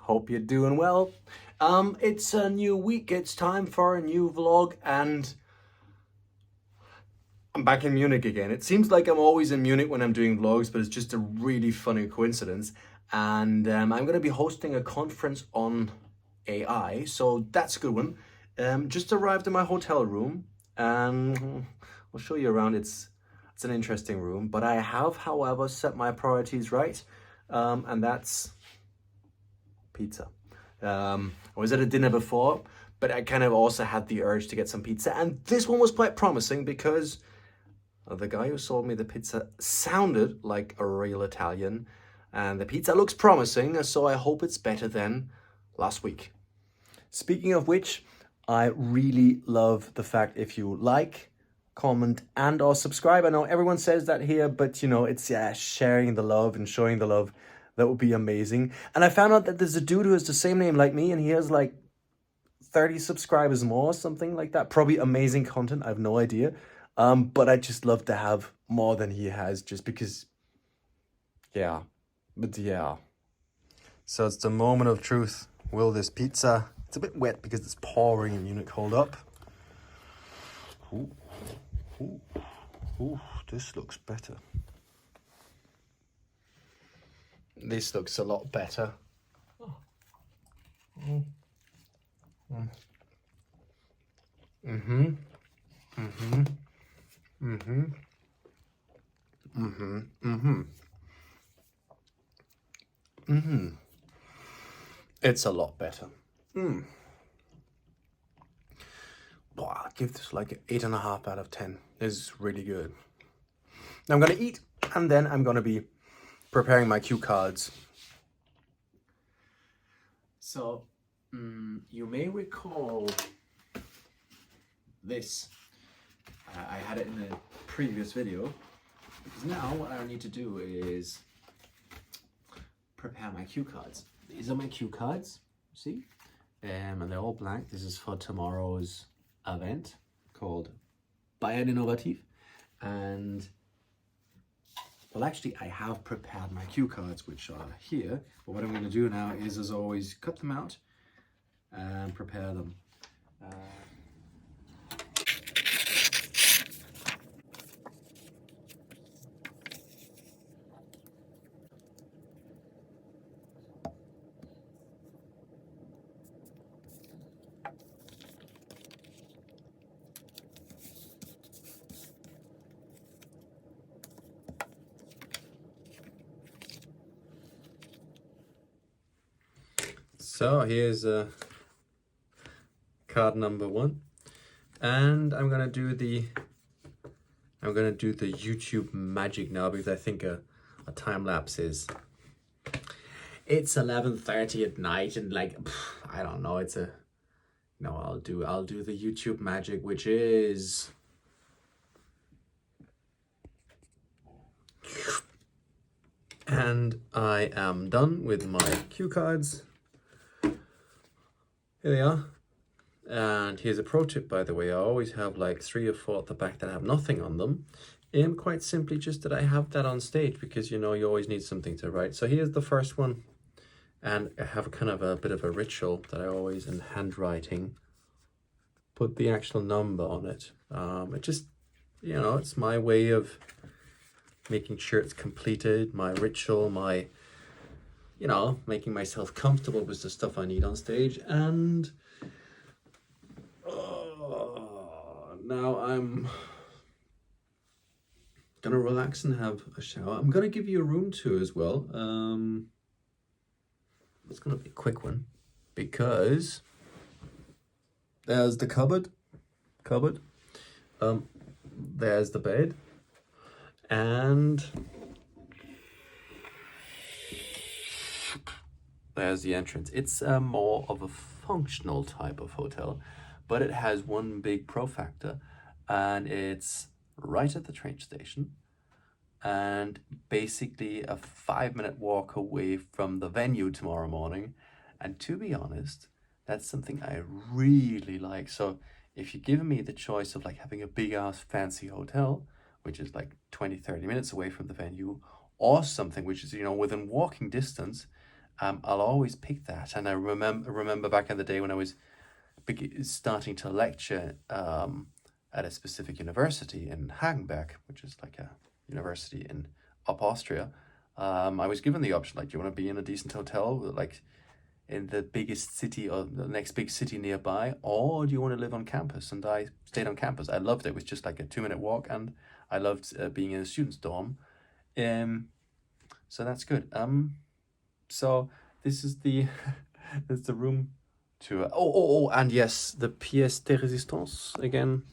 Hope you're doing well. It's a new week, it's time for a new vlog, and I'm back in Munich again. It seems like I'm always in Munich when I'm doing vlogs, but it's just a really funny coincidence. And I'm going to be hosting a conference on AI, so that's a good one. Just arrived in my hotel room, and I'll show you around. It's an interesting room, but I have, however, set my priorities right, and that's pizza. I was at a dinner before, but I kind of also had the urge to get some pizza, and this one was quite promising because the guy who sold me the pizza sounded like a real Italian, and the pizza looks promising, so I hope it's better than last week. Speaking of which, I really love the fact if you like, comment, and or subscribe. I know everyone says that here, but it's sharing the love and showing the love. That would be amazing. And I found out that there's a dude who has the same name like me, and he has like 30 subscribers more, something like that. Probably amazing content, I have no idea. But I just love to have more than he has, just because, yeah. So it's the moment of truth. Will this pizza, it's a bit wet because it's pouring in Munich, hold up. Ooh, this looks better. This looks a lot better. It's a lot better. I'll give this like an 8.5 out of 10. This is really good. Now I'm gonna eat, and then I'm gonna be preparing my cue cards. So, you may recall this. I had it in a previous video, because now what I need to do is prepare my cue cards. These are my cue cards, see? And they're all blank. This is for tomorrow's event called Bayern Innovativ. And well, actually, I have prepared my cue cards, which are here. But what I'm going to do now is, as always, cut them out and prepare them. So here's card number 1, and I'm gonna do the YouTube magic now, because I think a time lapse is. It's 11:30 at night, and like I don't know. It's I'll do the YouTube magic, which is. And I am done with my cue cards. Here they are. And here's a pro tip, by the way. I always have like 3 or 4 at the back that have nothing on them. And quite simply just that I have that on stage, because you always need something to write. So here's the first one. And I have kind of a bit of a ritual that I always, in handwriting, put the actual number on it. It just, it's my way of making sure it's completed, my ritual, my, making myself comfortable with the stuff I need on stage. And now I'm gonna relax and have a shower. I'm gonna give you a room tour as well. It's gonna be a quick one, because there's the cupboard. There's the bed, and there's the entrance. It's more of a functional type of hotel, but it has one big pro factor, and it's right at the train station, and basically a 5-minute walk away from the venue tomorrow morning. And to be honest, that's something I really like. So if you're giving me the choice of like having a big ass fancy hotel, which is like 20-30 minutes away from the venue, or something which is within walking distance, I'll always pick that. And I remember back in the day when I was starting to lecture at a specific university in Hagenberg, which is like a university in Austria. I was given the option, like, do you want to be in a decent hotel, like in the biggest city or the next big city nearby, or do you want to live on campus? And I stayed on campus. I loved it. It was just like a 2-minute walk, and I loved being in a student's dorm. So that's good. So this is the this is the room tour. And yes, the pièce de résistance again,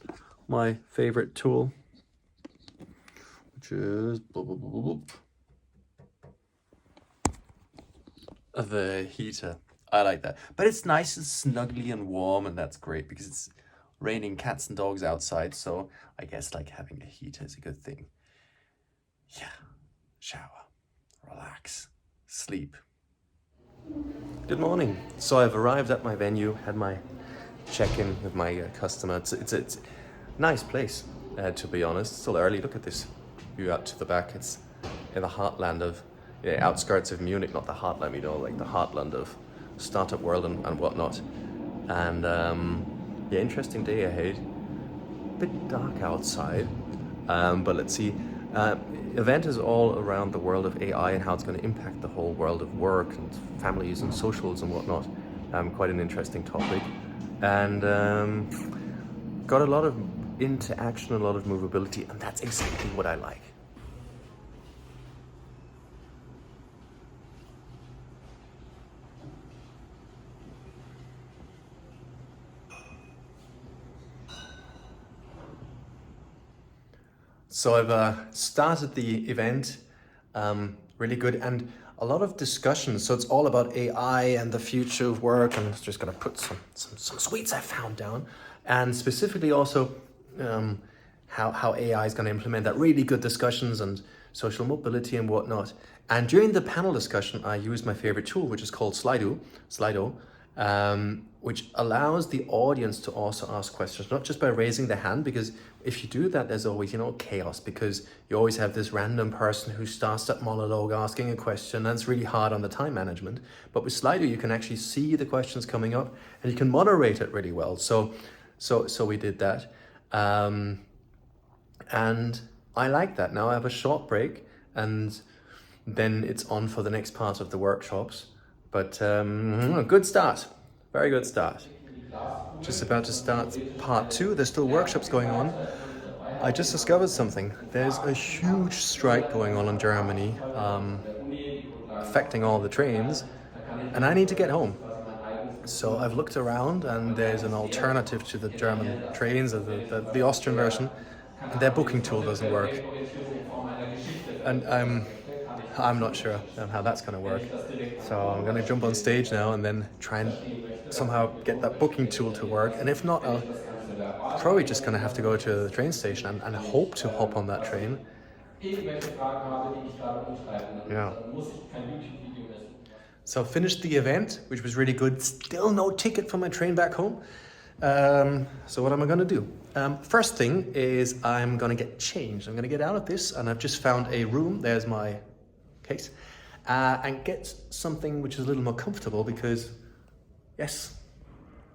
my favorite tool, which is the heater. I like that, but it's nice and snuggly and warm, and that's great because it's raining cats and dogs outside. So I guess like having a heater is a good thing. Yeah, shower, relax, sleep. Good morning. So I've arrived at my venue, had my check-in with my customer. It's a nice place, to be honest. It's still early. Look at this view out to the back. It's in the heartland of, outskirts of Munich, not the heartland, like the heartland of startup world and whatnot. And interesting day ahead. A bit dark outside, but let's see. Event is all around the world of AI and how it's going to impact the whole world of work and families and socials and whatnot. Quite an interesting topic, and got a lot of interaction, a lot of movability, and that's exactly what I like. So I've started the event, really good, and a lot of discussions. So it's all about AI and the future of work, and I'm just gonna put some sweets I found down, and specifically also how AI is gonna implement that. Really good discussions and social mobility and whatnot. And during the panel discussion, I used my favorite tool, which is called Slido, which allows the audience to also ask questions, not just by raising the hand, because if you do that, there's always, chaos, because you always have this random person who starts that monologue asking a question, and it's really hard on the time management. But with Slido, you can actually see the questions coming up, and you can moderate it really well. So we did that. And I like that. Now I have a short break, and then it's on for the next part of the workshops. But good start, very good start. Just about to start part 2. There's still workshops going on. I just discovered something. There's a huge strike going on in Germany, affecting all the trains, and I need to get home. So I've looked around, and there's an alternative to the German trains, the Austrian version, and their booking tool doesn't work. And I'm not sure how that's going to work. So I'm going to jump on stage now and then try and somehow get that booking tool to work. And if not, I'll probably just going to have to go to the train station and hope to hop on that train. Yeah. So finished the event, which was really good. Still no ticket for my train back home. So what am I going to do? First thing is I'm going to get changed. I'm going to get out of this, and I've just found a room. There's my case. And get something which is a little more comfortable, because yes,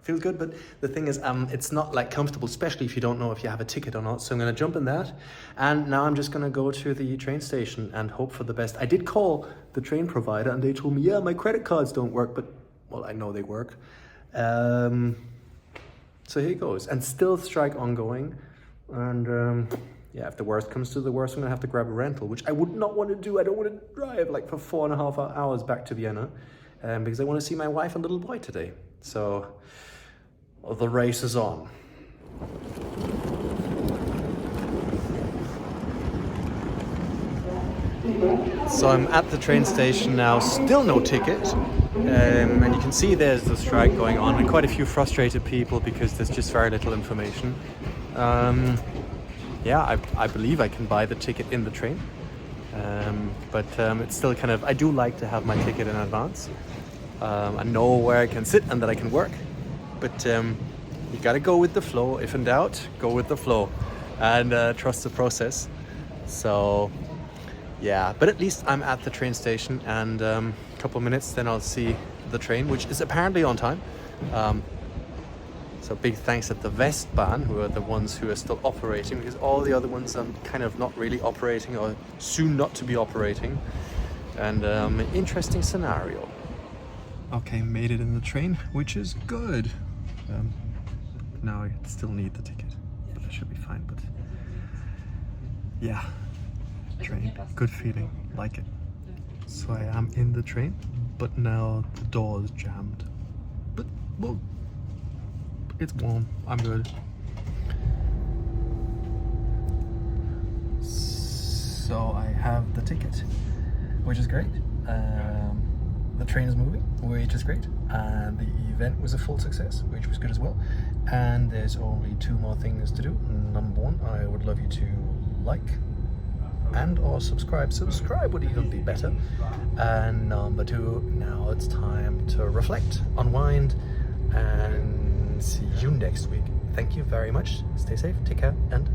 feels good, but the thing is it's not like comfortable, especially if you don't know if you have a ticket or not. So I'm going to jump in that, and now I'm just going to go to the train station and hope for the best. I did call the train provider, and they told me, yeah, my credit cards don't work, but well, I know they work. So here goes, and still strike ongoing, and yeah, if the worst comes to the worst, I'm gonna have to grab a rental, which I would not want to do. I don't want to drive like for 4.5 hours back to Vienna, because I want to see my wife and little boy today. So the race is on. So I'm at the train station now, still no ticket, and you can see there's the strike going on, and quite a few frustrated people because there's just very little information. Yeah, I believe I can buy the ticket in the train, but it's still kind of, I do like to have my ticket in advance. I know where I can sit and that I can work, but you gotta go with the flow. If in doubt, go with the flow and trust the process. So yeah, but at least I'm at the train station, and couple of minutes, then I'll see the train, which is apparently on time. So big thanks at the Westbahn, who are the ones who are still operating, because all the other ones are kind of not really operating, or soon not to be operating. And interesting scenario. Okay, made it in the train, which is good. Now I still need the ticket, but I should be fine. But yeah, train, good feeling, like it. So I am in the train, but now the door is jammed. But well, it's warm, I'm good. So I have the ticket, which is great. The train is moving, which is great. And the event was a full success, which was good as well. And there's only 2 more things to do. Number 1, I would love you to like and or subscribe. Subscribe would even be better. And number 2, now it's time to reflect, unwind, and see you next week. Thank you very much. Stay safe, take care, and